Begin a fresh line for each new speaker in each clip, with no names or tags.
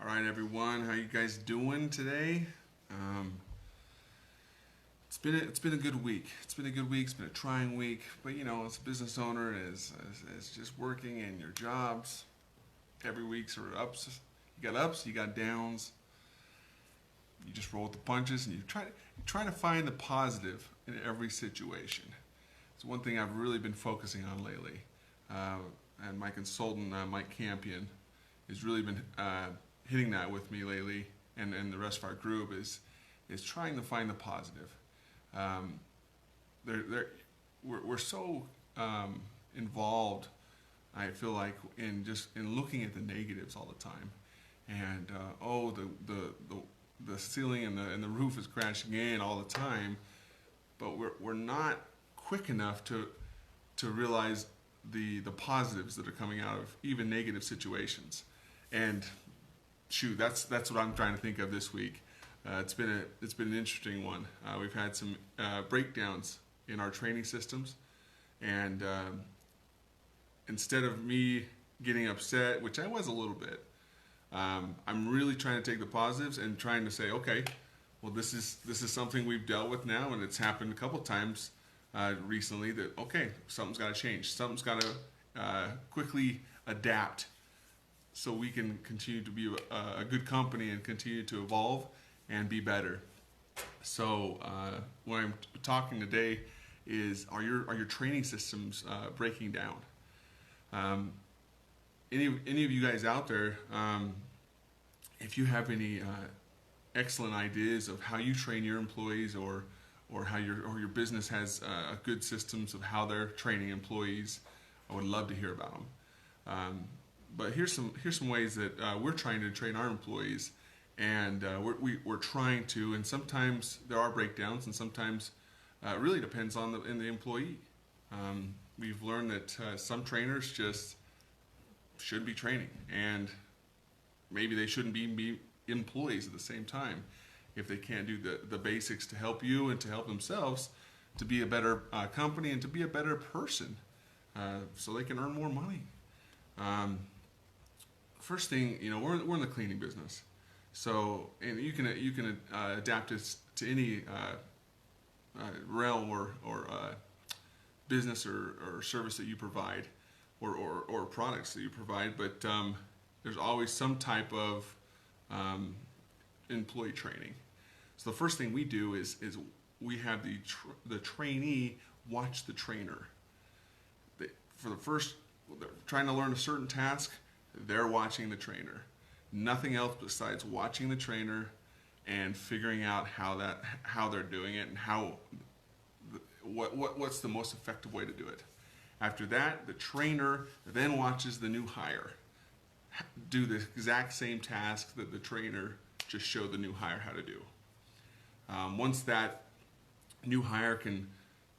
All right, everyone, how you guys doing today? Um, it's been a good week. It's been a good week. It's been a trying week, but as a business owner, as just working in your jobs, every week's are ups. You got ups, you got downs. You just roll with the punches, and you try to find the positive in every situation. It's one thing I've really been focusing on lately, uh, and my consultant Mike Campion has really been hitting that with me lately, and the rest of our group is trying to find the positive. Um, they're, we're so involved, I feel like, in looking at the negatives all the time, and the ceiling and the roof is crashing in all the time, but we're not quick enough to realize the positives that are coming out of even negative situations. And shoot, that's what I'm trying to think of this week. It's been an interesting one. We've had some breakdowns in our training systems, and instead of me getting upset, which I was a little bit, I'm really trying to take the positives and trying to say, okay, well, this is something we've dealt with now, and it's happened a couple times recently. That okay, something's got to change. Something's got to quickly adapt so we can continue to be a good company and continue to evolve and be better. So what I'm talking today is, are your training systems breaking down? Any of you guys out there, if you have any excellent ideas of how you train your employees, or how your business has good systems of how they're training employees, I would love to hear about them. But here's some ways that we're trying to train our employees, and we're trying to. And sometimes there are breakdowns, and sometimes it really depends on the employee. We've learned that some trainers just should be training, and maybe they shouldn't be employees at the same time if they can't do the basics to help you and to help themselves to be a better company and to be a better person, so they can earn more money. First thing, we're in the cleaning business, so and you can adapt this to any realm or business or service that you provide, or products that you provide. But there's always some type of employee training. So the first thing we do is we have the trainee watch the trainer. For the first, they're trying to learn a certain task, they're watching the trainer. Nothing else besides watching the trainer and figuring out how they're doing it, and what's the most effective way to do it. After that, the trainer then watches the new hire do the exact same task that the trainer just showed the new hire how to do. Once that new hire can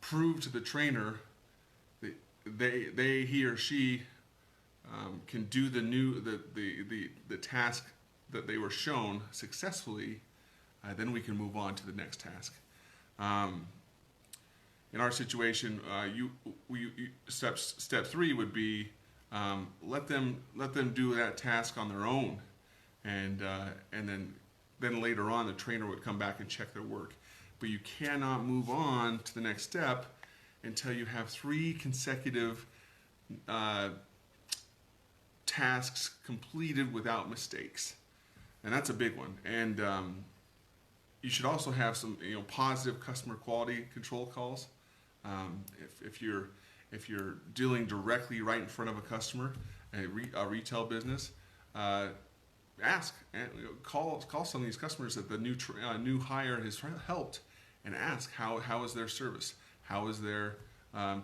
prove to the trainer that he or she can do the task that they were shown successfully, then we can move on to the next task. In our situation, step 3 would be let them do that task on their own, and then later on the trainer would come back and check their work. But you cannot move on to the next step until you have 3 consecutive tasks completed without mistakes, and that's a big one. And you should also have some positive customer quality control calls. If you're dealing directly right in front of a customer, a retail business, ask and call some of these customers that the new hire has helped, and ask how is their service, how is their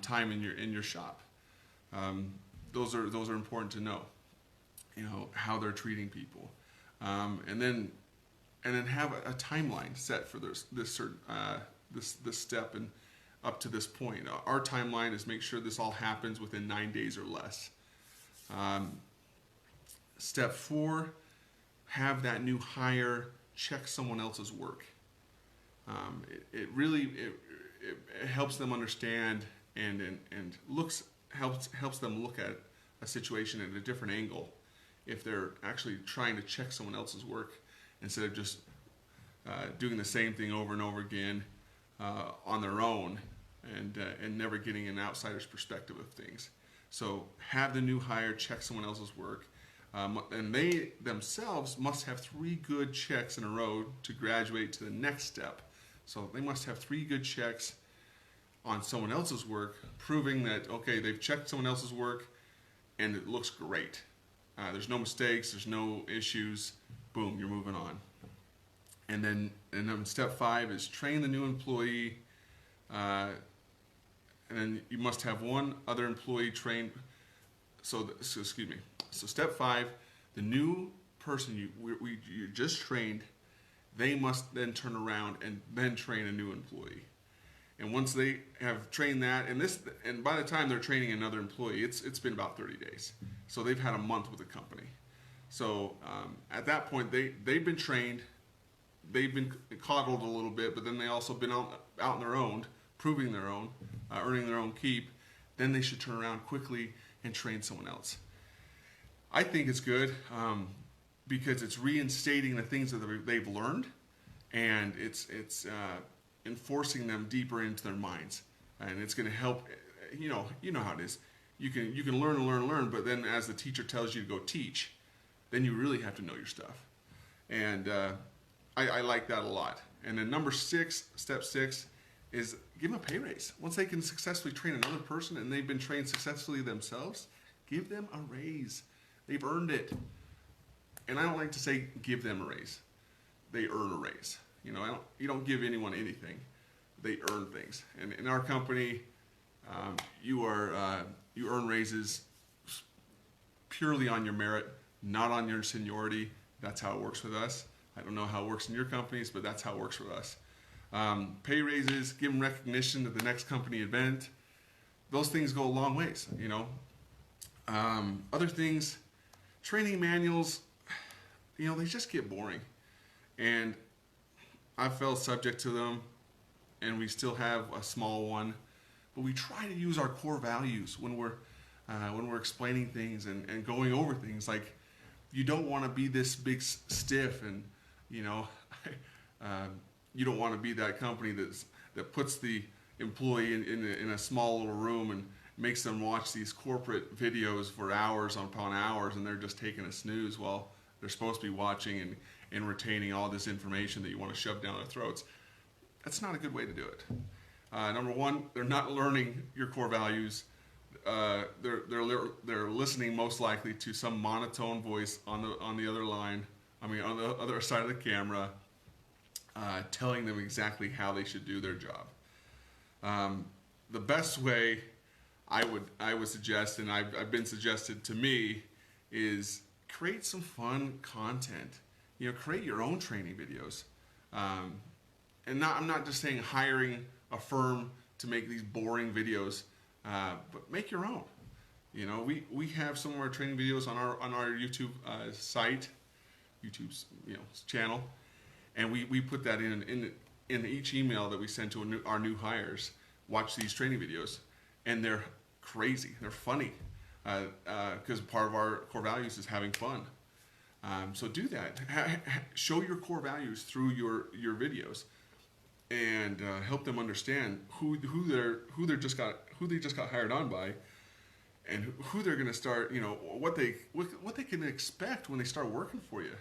time in your shop. Those are important to know. How they're treating people, and then have a timeline set for this step and up to this point. Our timeline is make sure this all happens within 9 days or less. Step 4, have that new hire check someone else's work. It really helps them understand and helps them look at a situation at a different angle, if they're actually trying to check someone else's work instead of just doing the same thing over and over again on their own and never getting an outsider's perspective of things. So have the new hire check someone else's work, and they themselves must have 3 good checks in a row to graduate to the next step. So they must have 3 good checks on someone else's work, proving that, okay, they've checked someone else's work and it looks great. There's no mistakes, there's no issues, boom, you're moving on. And then step 5 is train the new employee, and then you must have 1 other employee trained. So step 5, the new person you just trained, they must then turn around and then train a new employee. And once they have trained that, and by the time they're training another employee, it's been about 30 days. So they've had a month with the company. So at that point, they've been trained, they've been coddled a little bit, but then they also been out on their own, proving their own, earning their own keep. Then they should turn around quickly and train someone else. I think it's good because it's reinstating the things that they've learned, and it's enforcing them deeper into their minds, and it's going to help. You know how it is. You can learn, but then as the teacher tells you to go teach, then you really have to know your stuff. And I like that a lot. And then number 6, step 6, is give them a pay raise. Once they can successfully train another person and they've been trained successfully themselves, give them a raise. They've earned it. And I don't like to say give them a raise. They earn a raise. You don't give anyone anything. They earn things. And in our company, you earn raises purely on your merit, not on your seniority. That's how it works with us. I don't know how it works in your companies, but that's how it works with us. Pay raises, give them recognition at the next company event. Those things go a long ways, Other things, training manuals, they just get boring. And I fell subject to them, and we still have a small one. But we try to use our core values when we're explaining things and going over things. Like, you don't want to be this big stiff, and you don't want to be that company that puts the employee in a small little room and makes them watch these corporate videos for hours upon hours, and they're just taking a snooze while they're supposed to be watching and retaining all this information that you want to shove down their throats. That's not a good way to do it. Number 1, they're not learning your core values. They're listening most likely to some monotone voice on the other line. On the other side of the camera, telling them exactly how they should do their job. The best way I would suggest, and I've been suggested to me, is create some fun content. Create your own training videos. And I'm not just saying hiring a firm to make these boring videos, but make your own. We have some of our training videos on our YouTube site, YouTube's channel, and we put that in each email that we send to our new hires. Watch these training videos, and they're crazy. They're funny because part of our core values is having fun. So do that. Show your core values through your videos, and help them understand who they just got hired on by, and who they're going to start. What they can expect when they start working for you.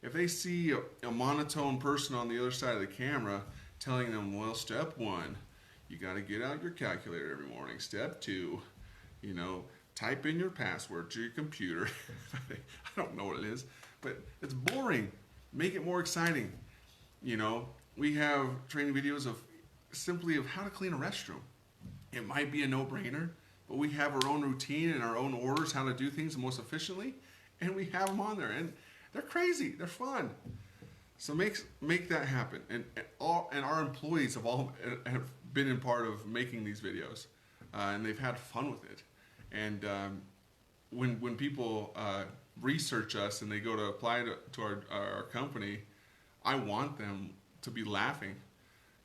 If they see a monotone person on the other side of the camera telling them, well, step 1, you got to get out your calculator every morning. Step 2, type in your password to your computer. I don't know what it is, but it's boring. Make it more exciting. We have training videos of how to clean a restroom. It might be a no-brainer, but we have our own routine and our own orders, how to do things most efficiently, and we have them on there. And they're crazy. They're fun. So make that happen. And our employees have been in part of making these videos, and they've had fun with it. And when people research us and they go to apply to our company, I want them to be laughing.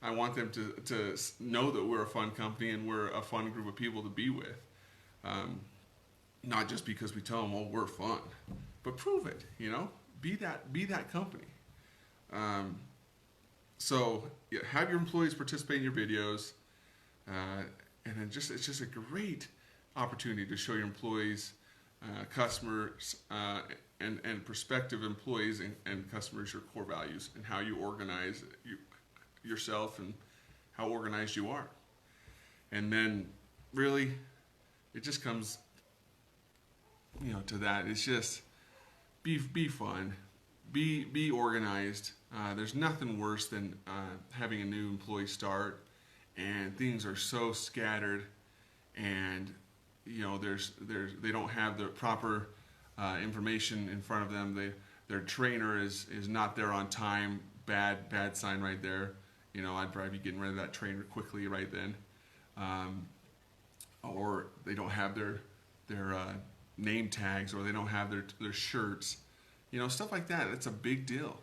I want them to know that we're a fun company and we're a fun group of people to be with. Not just because we tell them, we're fun. but prove it. You know, be that company. Um, so yeah, have your employees participate in your videos, and then it's just a great opportunity to show your employees, customers, and prospective employees and customers your core values and how you organize yourself and how organized you are. And then really, it just comes, to that. It's just be fun, be organized. There's nothing worse than having a new employee start and things are so scattered, and they don't have the proper information in front of them. Their trainer is not there on time. Bad sign right there. I'd probably be getting rid of that trainer quickly right then. Or they don't have their name tags, or they don't have their shirts. Stuff like that. It's a big deal.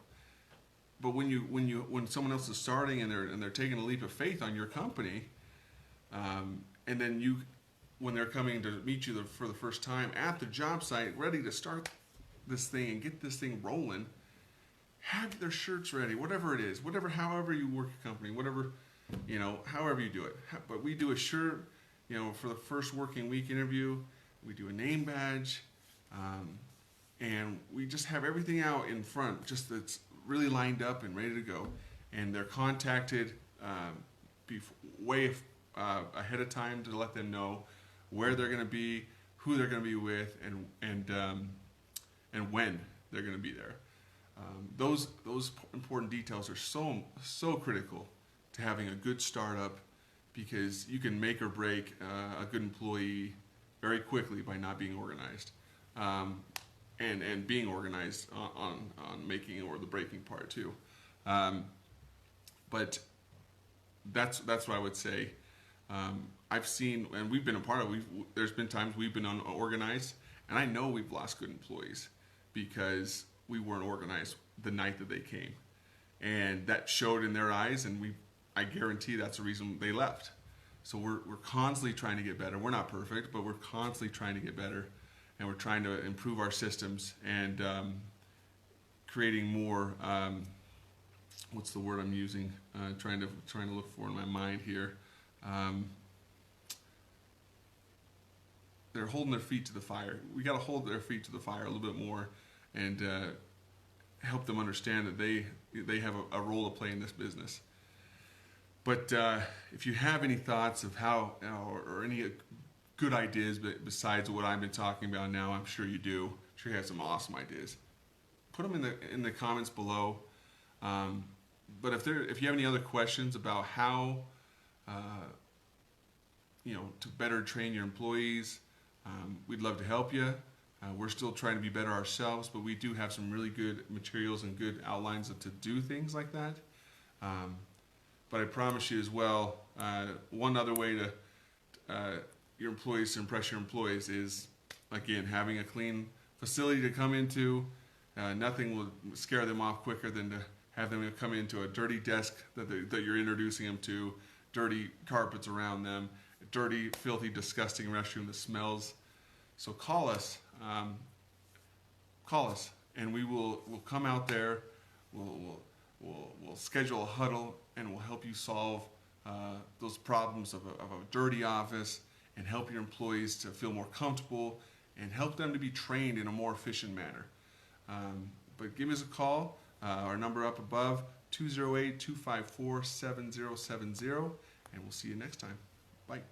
But when someone else is starting and they're taking a leap of faith on your company, and then when they're coming to meet you for the first time at the job site, ready to start this thing and get this thing rolling, have their shirts ready, whatever it is, however you work your company, however you do it. But we do a shirt, for the first working week interview. We do a name badge, and we just have everything out in front, just that's really lined up and ready to go. And they're contacted way ahead of time to let them know where they're going to be, who they're going to be with, and when they're going to be there. Those important details are so critical to having a good startup, because you can make or break a good employee very quickly by not being organized, and being organized on making or the breaking part too. But that's what I would say. I've seen, and we've been a part of. There's been times we've been unorganized, and I know we've lost good employees because we weren't organized the night that they came, and that showed in their eyes. And I guarantee that's the reason they left. So we're constantly trying to get better. We're not perfect, but we're constantly trying to get better, and we're trying to improve our systems and creating more. What's the word I'm using? Trying to look for in my mind here. They're holding their feet to the fire. We got to hold their feet to the fire a little bit more, and help them understand that they have a role to play in this business. But if you have any thoughts of how, or any good ideas besides what I've been talking about now, I'm sure you do. I'm sure you have some awesome ideas. Put them in the comments below. But if you have any other questions about how to better train your employees, we'd love to help you. We're still trying to be better ourselves, but we do have some really good materials and good outlines to do things like that. But I promise you as well, one other way to impress your employees is, again, having a clean facility to come into. Nothing will scare them off quicker than to have them come into a dirty desk that you're introducing them to, dirty carpets around them, dirty, filthy, disgusting restroom that smells. So call us, and we'll come out there. We'll schedule a huddle, and we'll help you solve those problems of a dirty office, and help your employees to feel more comfortable, and help them to be trained in a more efficient manner. But give us a call. Our number up above, 208-254-7070, and we'll see you next time. Bye.